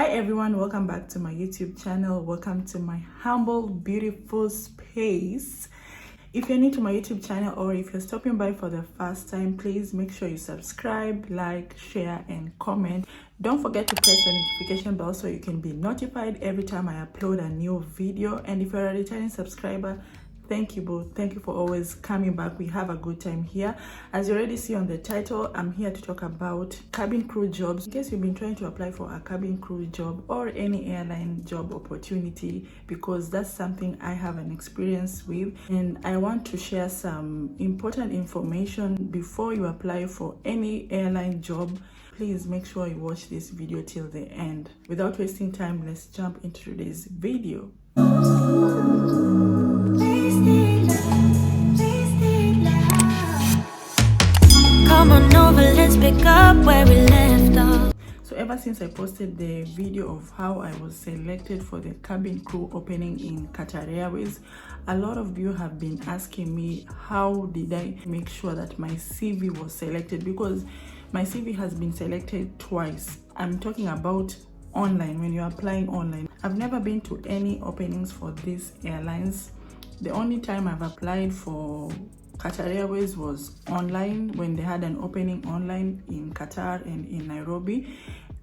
Hi everyone, welcome back to my YouTube channel. Welcome to my humble, beautiful space. If you're new to my YouTube channel or if you're stopping by for the first time, please make sure you subscribe, like, share, and comment. Don't forget to press the notification bell so you can be notified every time I upload a new video. And if you're a returning subscriber, thank you both. Thank you for always coming back. We have a good time here. As you already see on the title, I'm here to talk about cabin crew jobs. In case you've been trying to apply for a cabin crew job or any airline job opportunity, because that's something I have an experience with, and I want to share some important information before you apply for any airline job. Please make sure you watch this video till the end. Without wasting time, let's jump into today's video. Come on over, let's pick up where we left off. So ever since I posted the video of how I was selected for the cabin crew opening in Qatar Airways, a lot of you have been asking me how did I make sure that my CV was selected, because my CV has been selected twice. I'm talking about online, when you're applying online. I've never been to any openings for these airlines. The only time I've applied for Qatar Airways was online, when they had an opening online in Qatar and in Nairobi.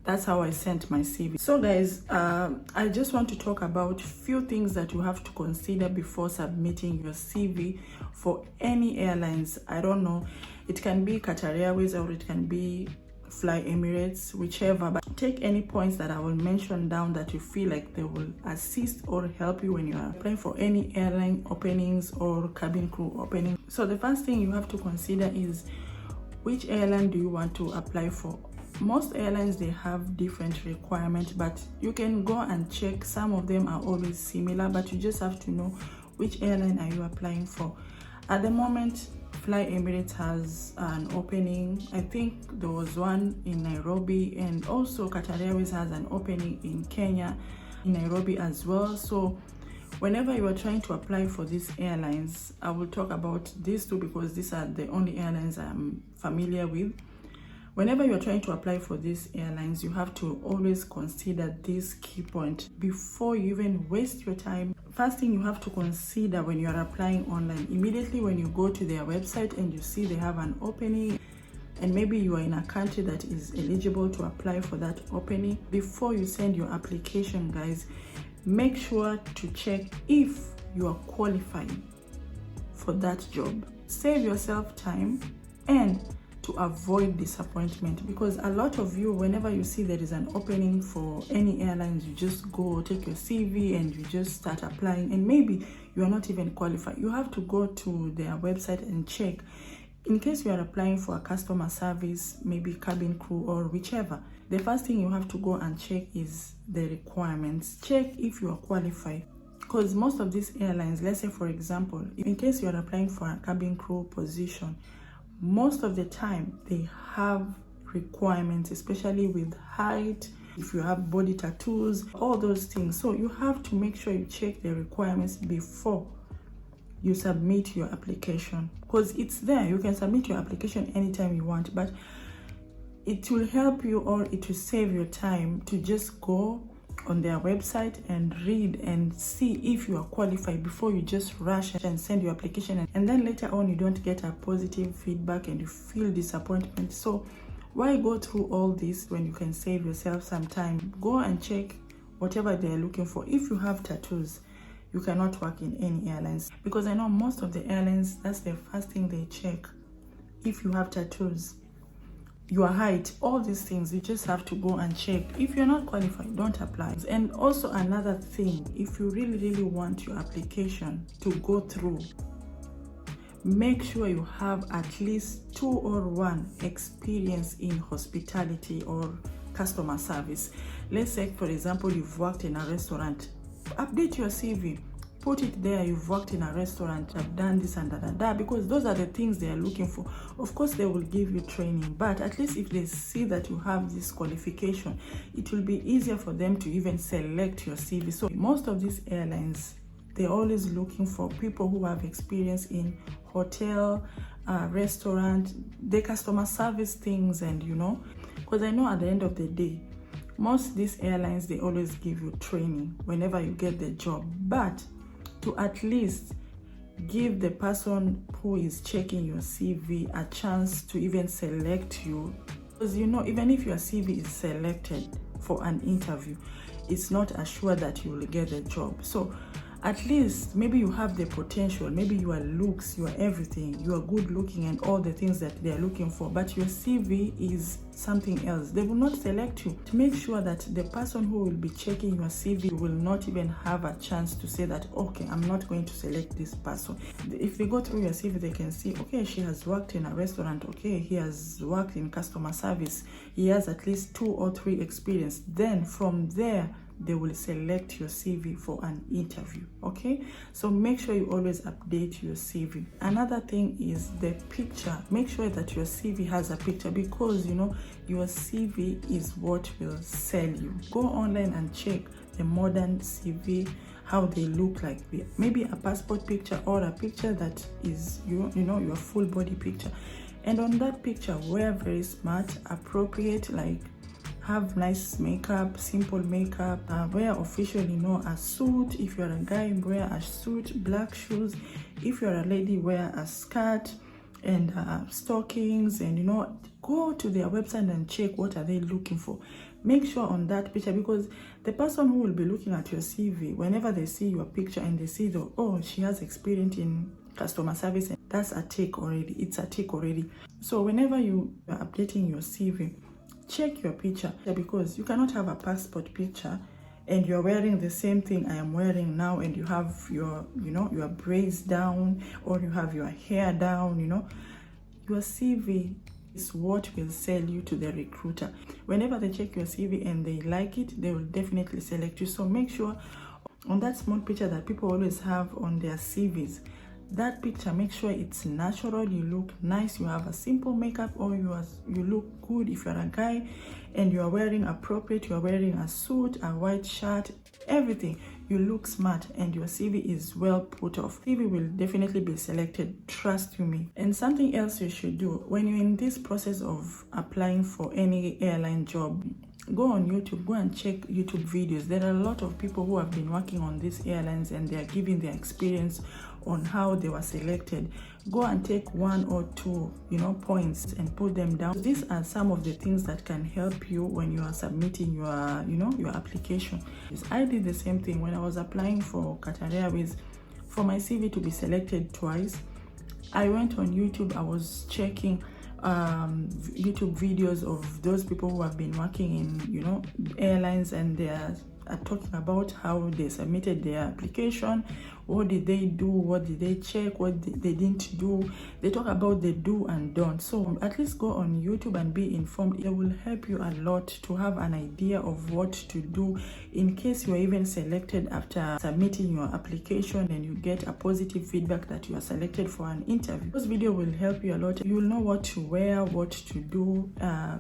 That's how I sent my CV. So guys, I just want to talk about few things that you have to consider before submitting your CV for any airlines. I don't know, it can be Qatar Airways or it can be Fly Emirates, whichever, but take any points that I will mention down that you feel like they will assist or help you when you are applying for any airline openings or cabin crew opening. So the first thing you have to consider is which airline do you want to apply for. Most airlines, they have different requirements, but you can go and check. Some of them are always similar, but you just have to know which airline are you applying for. At the moment, Fly Emirates has an opening. I think there was one in Nairobi, and also Qatar Airways has an opening in Kenya, in Nairobi as well. So whenever you are trying to apply for these airlines, I will talk about these two because these are the only airlines I'm familiar with. Whenever you're trying to apply for these airlines, you have to always consider this key point before you even waste your time. First thing you have to consider when you're applying online, immediately when you go to their website and you see they have an opening, and maybe you are in a country that is eligible to apply for that opening, before you send your application, guys, make sure to check if you are qualified for that job. Save yourself time and to avoid disappointment, because a lot of you, whenever you see there is an opening for any airlines, you just go take your CV and you just start applying, and maybe you are not even qualified. You have to go to their website and check. In case you are applying for a customer service, maybe cabin crew or whichever, the first thing you have to go and check is the requirements. Check if you are qualified, because most of these airlines, let's say for example, in case you are applying for a cabin crew position, most of the time they have requirements, especially with height, if you have body tattoos, all those things. So you have to make sure you check the requirements before you submit your application, because it's there. You can submit your application anytime you want, but it will help you, or it will save your time to just go on their website and read and see if you are qualified before you just rush and send your application, and then later on you don't get a positive feedback and you feel disappointment. So why go through all this when you can save yourself some time? Go and check whatever they are looking for. If you have tattoos, you cannot work in any airlines, because I know most of the airlines, that's the first thing they check. If you have tattoos, your height, all these things, you just have to go and check. If you're not qualified, don't apply. And also another thing, if you really want your application to go through, make sure you have at least 2 or 1 experience in hospitality or customer service. Let's say for example, you've worked in a restaurant. Update your CV, put it there, you've worked in a restaurant, I've done this and that, because those are the things they are looking for. Of course they will give you training, but at least if they see that you have this qualification, it will be easier for them to even select your CV. So most of these airlines, they're always looking for people who have experience in hotel, restaurant, the customer service things, and because I know at the end of the day, Most these airlines, they always give you training whenever you get the job, but to at least give the person who is checking your CV a chance to even select you, because even if your CV is selected for an interview, it's not assured that you will get the job. So at least maybe you have the potential, maybe your looks, your everything, you are good looking and all the things that they are looking for, but your CV is something else. They will not select you. To make sure that the person who will be checking your CV will not even have a chance to say that, okay, I'm not going to select this person. If they go through your CV, they can see, okay, she has worked in a restaurant, okay, he has worked in customer service, he has at least 2 or 3 experience. Then from there, they will select your CV for an interview. Okay, so make sure you always update your CV. Another thing is the picture. Make sure that your CV has a picture, because your CV is what will sell you. Go online and check the modern CV, how they look like. Maybe a passport picture or a picture that is your full body picture, and on that picture wear very smart, appropriate, like have nice makeup, simple makeup, wear officially a suit. If you're a guy, wear a suit, black shoes. If you're a lady, wear a skirt and stockings, and go to their website and check what are they looking for. Make sure on that picture, because the person who will be looking at your CV, whenever they see your picture and they see she has experience in customer service, that's a tick already. It's a tick already. So whenever you are updating your CV, check your picture, because you cannot have a passport picture and you're wearing the same thing I am wearing now, and you have your your braids down, or you have your hair down. Your CV is what will sell you to the recruiter. Whenever they check your CV and they like it, they will definitely select you. So make sure on that small picture that people always have on their CVs, that picture, make sure it's natural, you look nice, you have a simple makeup, or you look good if you're a guy and you are wearing appropriate, you are wearing a suit, a white shirt, everything. You look smart and your CV is well put off. CV will definitely be selected, trust you me. And something else you should do when you're in this process of applying for any airline job, go on YouTube, go and check YouTube videos. There are a lot of people who have been working on these airlines and they are giving their experience on how they were selected. Go and take 1 or 2 points and put them down. These are some of the things that can help you when you are submitting your your application. I did the same thing when I was applying for Qatar Airways. For my CV to be selected twice, I went on YouTube. I was checking YouTube videos of those people who have been working in airlines, and they are talking about how they submitted their application, what did they do, what did they check, what they didn't do. They talk about the do and don't. So at least go on YouTube and be informed. It will help you a lot to have an idea of what to do in case you are even selected after submitting your application and you get a positive feedback that you are selected for an interview. This video will help you a lot. You will know what to wear, what to do,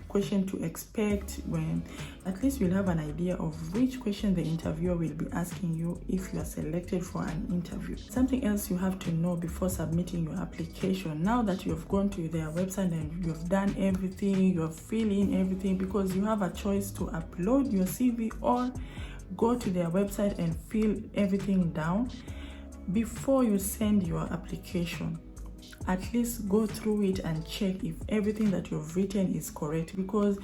question to expect. When at least you'll have an idea of which question the interviewer will be asking you if you are selected for an interview. Something else you have to know before submitting your application, now that you have gone to their website and you have done everything, you have filled in everything, because you have a choice to upload your CV or go to their website and fill everything down. Before you send your application, at least go through it and check if everything that you've written is correct, because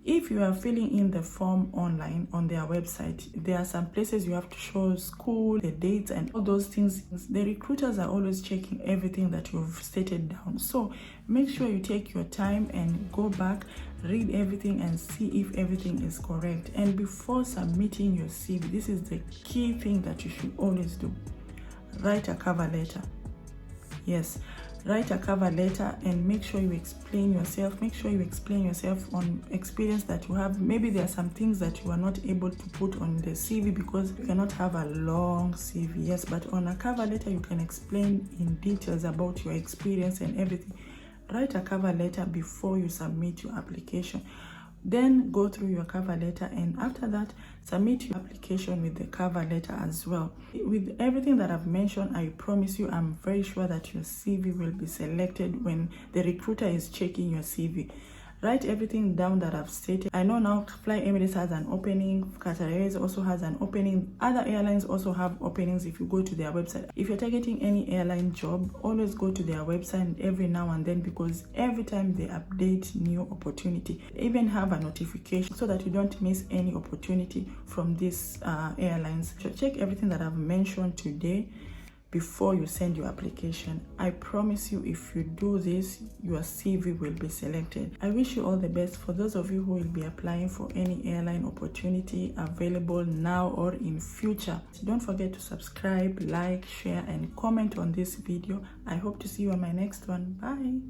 if you are filling in the form online on their website, there are some places you have to show school, the dates, and all those things. The recruiters are always checking everything that you've stated down. So make sure you take your time and go back, read everything and see if everything is correct. And before submitting your CV, this is the key thing that you should always do. Write a cover letter. Yes, write a cover letter and make sure you explain yourself. Make sure you explain yourself on experience that you have. Maybe there are some things that you are not able to put on the CV because you cannot have a long CV. Yes, but on a cover letter you can explain in details about your experience and everything. Write a cover letter before you submit your application. Then go through your cover letter, and after that submit your application with the cover letter as well. With everything that I've mentioned, I promise you, I'm very sure that your CV will be selected when the recruiter is checking your CV. Write everything down that I've stated. I know now Fly Emirates has an opening, Qatar Airways also has an opening, other airlines also have openings if you go to their website. If you're targeting any airline job, always go to their website every now and then, because every time they update new opportunity, they even have a notification so that you don't miss any opportunity from these airlines. So check everything that I've mentioned today before you send your application. I promise you, if you do this, your CV will be selected. I wish you all the best. For those of you who will be applying for any airline opportunity available now or in future, don't forget to subscribe, like, share, and comment on this video. I hope to see you on my next one. Bye.